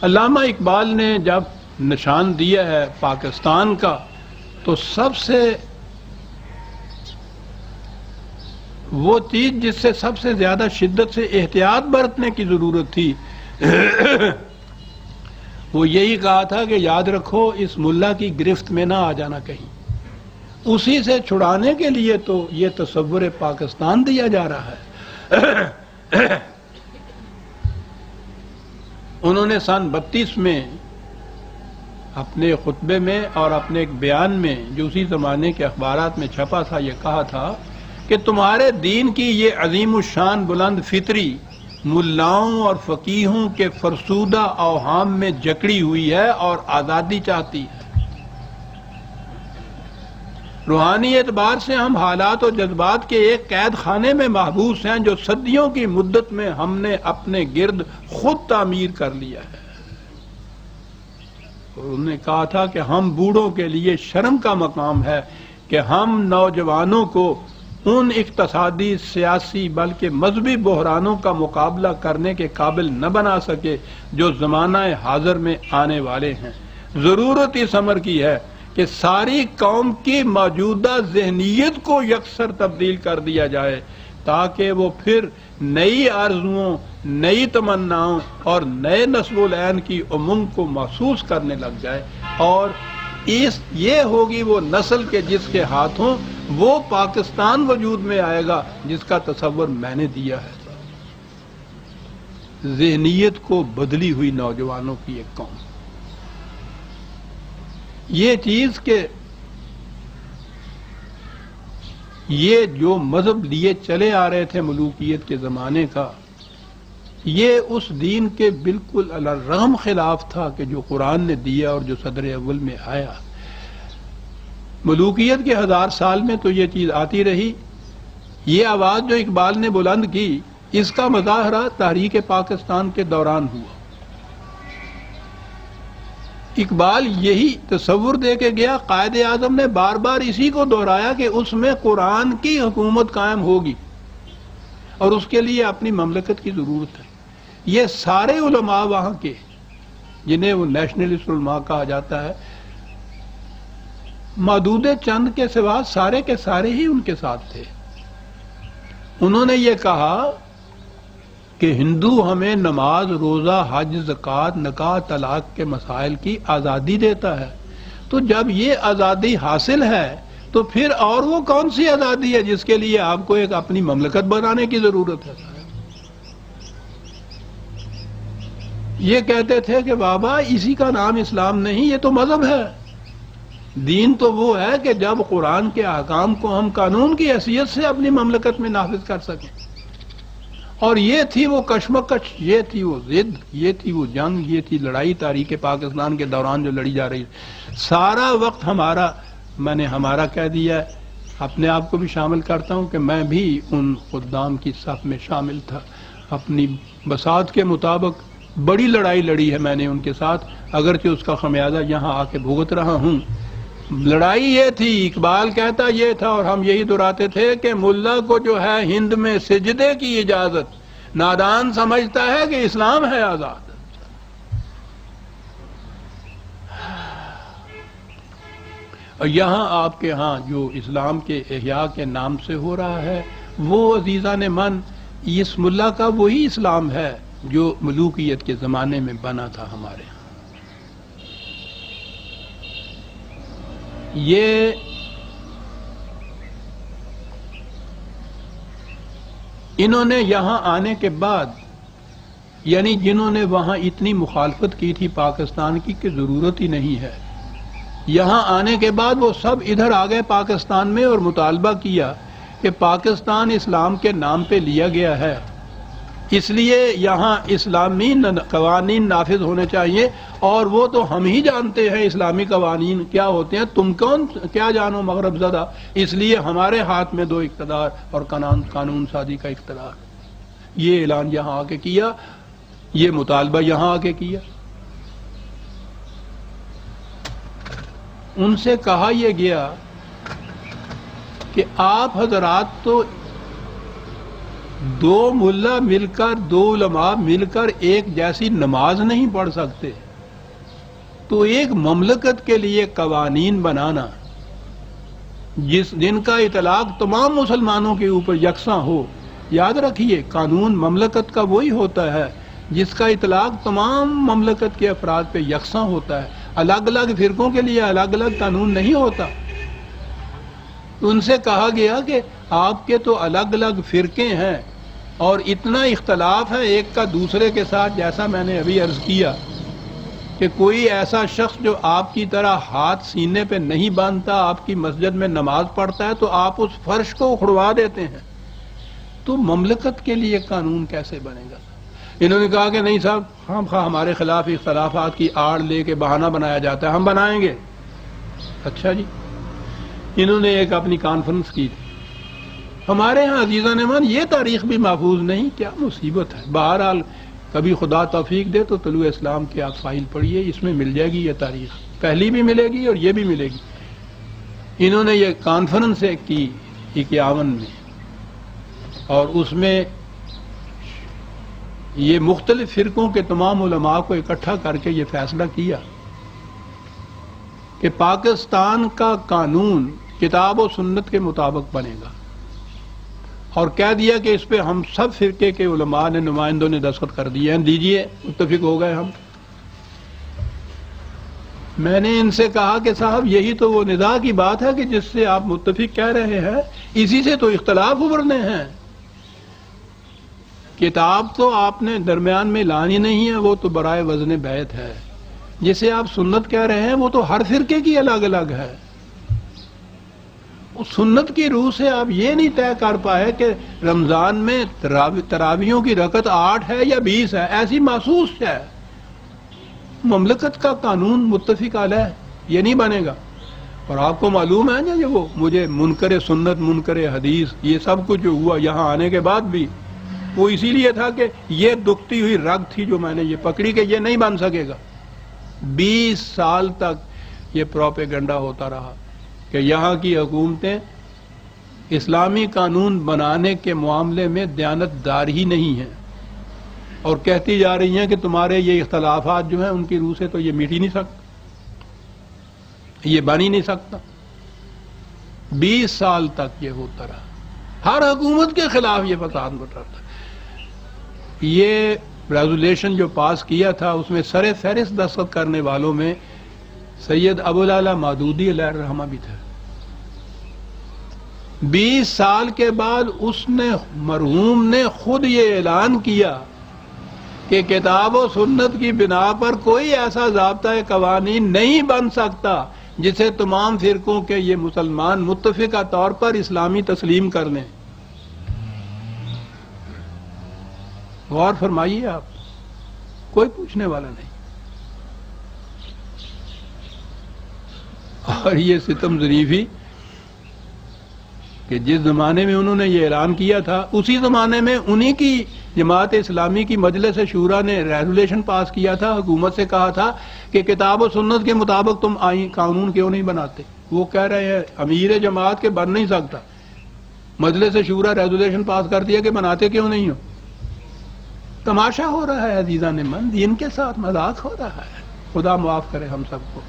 علامہ اقبال نے جب نشان دیا ہے پاکستان کا تو سب سے وہ چیز جس سے سب سے زیادہ شدت سے احتیاط برتنے کی ضرورت تھی وہ یہی کہا تھا کہ یاد رکھو اس ملا کی گرفت میں نہ آ جانا کہیں. اسی سے چھڑانے کے لیے تو یہ تصور پاکستان دیا جا رہا ہے. انہوں نے سن 32 میں اپنے خطبے میں اور اپنے ایک بیان میں جو اسی زمانے کے اخبارات میں چھپا تھا یہ کہا تھا کہ تمہارے دین کی یہ عظیم الشان بلند فطری ملاؤں اور فقیہوں کے فرسودہ اوہام میں جکڑی ہوئی ہے اور آزادی چاہتی ہے. روحانی اعتبار سے ہم حالات و جذبات کے ایک قید خانے میں محبوس ہیں جو صدیوں کی مدت میں ہم نے اپنے گرد خود تعمیر کر لیا ہے. اور انہوں نے کہا تھا کہ ہم بوڑھوں کے لیے شرم کا مقام ہے کہ ہم نوجوانوں کو ان اقتصادی سیاسی بلکہ مذہبی بحرانوں کا مقابلہ کرنے کے قابل نہ بنا سکے جو زمانہ حاضر میں آنے والے ہیں. ضرورت اس امر کی ہے کہ ساری قوم کی موجودہ ذہنیت کو یکسر تبدیل کر دیا جائے تاکہ وہ پھر نئی آرزوؤں، نئی تمناؤں اور نئے نسب العین کی امنگ کو محسوس کرنے لگ جائے. اور یہ ہوگی وہ نسل کے جس کے ہاتھوں وہ پاکستان وجود میں آئے گا جس کا تصور میں نے دیا ہے. ذہنیت کو بدلی ہوئی نوجوانوں کی ایک قوم. یہ چیز کہ یہ جو مذہب لیے چلے آ رہے تھے ملوکیت کے زمانے کا، یہ اس دین کے بالکل علی الرغم خلاف تھا کہ جو قرآن نے دیا اور جو صدر اول میں آیا. ملوکیت کے 1000 سال میں تو یہ چیز آتی رہی. یہ آواز جو اقبال نے بلند کی اس کا مظاہرہ تحریک پاکستان کے دوران ہوا. اقبال یہی تصور دے کے گیا. قائد اعظم نے بار بار اسی کو دہرایا کہ اس میں قرآن کی حکومت قائم ہوگی اور اس کے لیے اپنی مملکت کی ضرورت ہے. یہ سارے علماء وہاں کے جنہیں وہ نیشنلسٹ علماء کہا جاتا ہے، محدود چند کے سوا سارے کے سارے ہی ان کے ساتھ تھے. انہوں نے یہ کہا کہ ہندو ہمیں نماز، روزہ، حج، زکوٰۃ، نکاح، طلاق کے مسائل کی آزادی دیتا ہے. تو جب یہ آزادی حاصل ہے تو پھر اور وہ کون سی آزادی ہے جس کے لیے آپ کو ایک اپنی مملکت بنانے کی ضرورت ہے؟ یہ کہتے تھے کہ بابا اسی کا نام اسلام نہیں، یہ تو مذہب ہے. دین تو وہ ہے کہ جب قرآن کے احکام کو ہم قانون کی حیثیت سے اپنی مملکت میں نافذ کر سکیں. اور یہ تھی وہ کشمکش، یہ تھی وہ ضد، یہ تھی وہ جنگ، یہ تھی لڑائی تاریخ پاکستان کے دوران جو لڑی جا رہی. سارا وقت میں نے ہمارا کہہ دیا ہے، اپنے آپ کو بھی شامل کرتا ہوں کہ میں بھی ان خدام کی صف میں شامل تھا. اپنی بساط کے مطابق بڑی لڑائی لڑی ہے میں نے ان کے ساتھ، اگرچہ اس کا خمیازہ یہاں آ کے بھگت رہا ہوں. لڑائی یہ تھی، اقبال کہتا یہ تھا اور ہم یہی دہراتے تھے کہ ملا کو جو ہے ہند میں سجدے کی اجازت، نادان سمجھتا ہے کہ اسلام ہے آزاد. اور یہاں آپ کے ہاں جو اسلام کے احیاء کے نام سے ہو رہا ہے وہ عزیزان من اس ملا کا وہی اسلام ہے جو ملوکیت کے زمانے میں بنا تھا ہمارے ہاں. یہ انہوں نے یہاں آنے کے بعد، یعنی جنہوں نے وہاں اتنی مخالفت کی تھی پاکستان کی کہ ضرورت ہی نہیں ہے، یہاں آنے کے بعد وہ سب ادھر آ گئے پاکستان میں اور مطالبہ کیا کہ پاکستان اسلام کے نام پہ لیا گیا ہے، اس لیے یہاں اسلامی قوانین نافذ ہونے چاہیے. اور وہ تو ہم ہی جانتے ہیں اسلامی قوانین کیا ہوتے ہیں، تم کون کیا جانو مغرب زدہ. اس لیے ہمارے ہاتھ میں 2 اقتدار اور قانون سازی کا اقتدار. یہ اعلان یہاں آ کے کیا، یہ مطالبہ یہاں آ کے کیا. ان سے کہا یہ گیا کہ آپ حضرات تو دو ملا مل کر، دو علماء مل کر ایک جیسی نماز نہیں پڑھ سکتے، تو ایک مملکت کے لیے قوانین بنانا جن کا اطلاق تمام مسلمانوں کے اوپر یکساں ہو. یاد رکھیے قانون مملکت کا وہی ہوتا ہے جس کا اطلاق تمام مملکت کے افراد پہ یکساں ہوتا ہے. الگ الگ فرقوں کے لیے الگ الگ قانون نہیں ہوتا. ان سے کہا گیا کہ آپ کے تو الگ الگ فرقے ہیں اور اتنا اختلاف ہے ایک کا دوسرے کے ساتھ، جیسا میں نے ابھی عرض کیا کہ کوئی ایسا شخص جو آپ کی طرح ہاتھ سینے پہ نہیں باندھتا آپ کی مسجد میں نماز پڑھتا ہے تو آپ اس فرش کو اکھڑوا دیتے ہیں. تو مملکت کے لیے قانون کیسے بنے گا؟ انہوں نے کہا کہ نہیں صاحب، ہمارے خلاف اختلافات کی آڑ لے کے بہانہ بنایا جاتا ہے، ہم بنائیں گے. اچھا جی. انہوں نے ایک اپنی کانفرنس کی تھی. ہمارے ہاں عزیزان امان یہ تاریخ بھی محفوظ نہیں، کیا مصیبت ہے. بہرحال کبھی خدا توفیق دے تو طلوع اسلام کے آپ فائل پڑھیے، اس میں مل جائے گی یہ تاریخ، پہلی بھی ملے گی اور یہ بھی ملے گی. انہوں نے یہ کانفرنس کی 51 میں، اور اس میں یہ مختلف فرقوں کے تمام علماء کو اکٹھا کر کے یہ فیصلہ کیا کہ پاکستان کا قانون کتاب و سنت کے مطابق بنے گا، اور کہہ دیا کہ اس پہ ہم سب فرقے کے علماء نے، نمائندوں نے دستخط کر دیے ہیں، دیجئے. متفق ہو گئے ہم. میں نے ان سے کہا کہ صاحب یہی تو وہ نزاع کی بات ہے کہ جس سے آپ متفق کہہ رہے ہیں، اسی سے تو اختلاف ابھرنے ہیں. کتاب تو آپ نے درمیان میں لانی نہیں ہے، وہ تو برائے وزن بیعت ہے. جسے آپ سنت کہہ رہے ہیں وہ تو ہر فرقے کی الگ الگ ہے. اس سنت کی روح سے آپ یہ نہیں طے کر پائے کہ رمضان میں تراویحوں کی رکعت 8 ہے یا 20 ہے، ایسی محسوس ہے. مملکت کا قانون متفق علیہ یہ نہیں بنے گا. اور آپ کو معلوم ہے نا یہ وہ مجھے منکر سنت، منکر حدیث، یہ سب کچھ جو ہوا یہاں آنے کے بعد بھی، وہ اسی لیے تھا کہ یہ دکھتی ہوئی رگ تھی جو میں نے یہ پکڑی کہ یہ نہیں بن سکے گا. 20 سال تک یہ پروپیگنڈا ہوتا رہا کہ یہاں کی حکومتیں اسلامی قانون بنانے کے معاملے میں دیانتدار ہی نہیں ہیں، اور کہتی جا رہی ہیں کہ تمہارے یہ اختلافات جو ہیں ان کی روح سے تو یہ مٹ ہی نہیں سکتا، یہ بن ہی نہیں سکتا. 20 سال تک یہ ہوتا رہا. ہر حکومت کے خلاف یہ فساد بڑھ رہا تھا. یہ ریزولیشن جو پاس کیا تھا اس میں سر فہرست دستخط کرنے والوں میں سید ابوالعلا مودودی علیہ الرحمہ بھی تھے. 20 سال کے بعد اس نے، مرحوم نے خود یہ اعلان کیا کہ کتاب و سنت کی بنا پر کوئی ایسا ضابطۂ قوانین نہیں بن سکتا جسے تمام فرقوں کے یہ مسلمان متفقہ طور پر اسلامی تسلیم کر لیں. غور فرمائیے آپ، کوئی پوچھنے والا نہیں. اور یہ ستم ظریفی کہ جس زمانے میں انہوں نے یہ اعلان کیا تھا اسی زمانے میں انہی کی جماعت اسلامی کی مجلس شورا نے ریزولیشن پاس کیا تھا، حکومت سے کہا تھا کہ کتاب و سنت کے مطابق تم آئین قانون کیوں نہیں بناتے. وہ کہہ رہے ہیں امیر جماعت کے بن نہیں سکتا، مجلس شورا ریزولیشن پاس کر دیا کہ بناتے کیوں نہیں ہو. تماشا ہو رہا ہے عزیزان من، دین کے ساتھ مذاق ہو رہا ہے. خدا معاف کرے ہم سب کو.